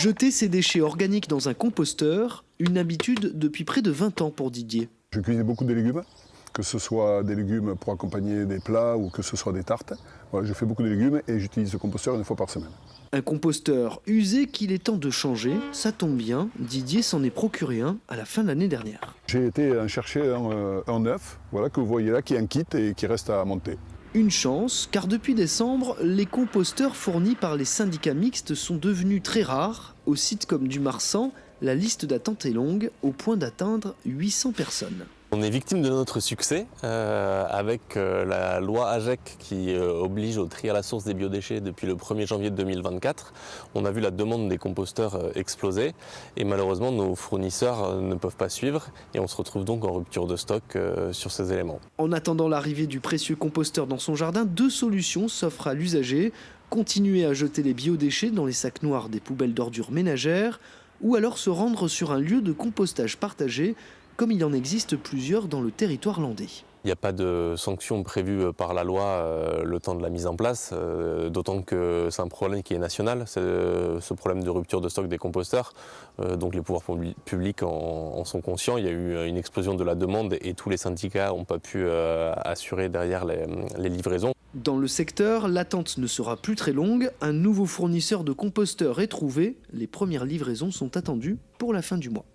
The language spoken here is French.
Jeter ses déchets organiques dans un composteur, une habitude depuis près de 20 ans pour Didier. Je cuisine beaucoup de légumes, que ce soit des légumes pour accompagner des plats ou que ce soit des tartes. Voilà, je fais beaucoup de légumes et j'utilise ce composteur une fois par semaine. Un composteur usé qu'il est temps de changer, ça tombe bien, Didier s'en est procuré un à la fin de l'année dernière. J'ai été en chercher un neuf, voilà, que vous voyez là, qui est un kit et qui reste à monter. Une chance, car depuis décembre, les composteurs fournis par les syndicats mixtes sont devenus très rares. Au site comme du Marsan, la liste d'attente est longue, au point d'atteindre 800 personnes. On est victime de notre succès avec la loi AGEC qui oblige au tri à la source des biodéchets depuis le 1er janvier 2024. On a vu la demande des composteurs exploser et malheureusement nos fournisseurs ne peuvent pas suivre et on se retrouve donc en rupture de stock sur ces éléments. En attendant l'arrivée du précieux composteur dans son jardin, deux solutions s'offrent à l'usager. Continuer à jeter les biodéchets dans les sacs noirs des poubelles d'ordures ménagères ou alors se rendre sur un lieu de compostage partagé comme il en existe plusieurs dans le territoire landais. Il n'y a pas de sanctions prévues par la loi le temps de la mise en place, d'autant que c'est un problème qui est national, ce problème de rupture de stock des composteurs. Donc les pouvoirs publics en sont conscients. Il y a eu une explosion de la demande et tous les syndicats n'ont pas pu assurer derrière les livraisons. Dans le secteur, l'attente ne sera plus très longue. Un nouveau fournisseur de composteurs est trouvé. Les premières livraisons sont attendues pour la fin du mois.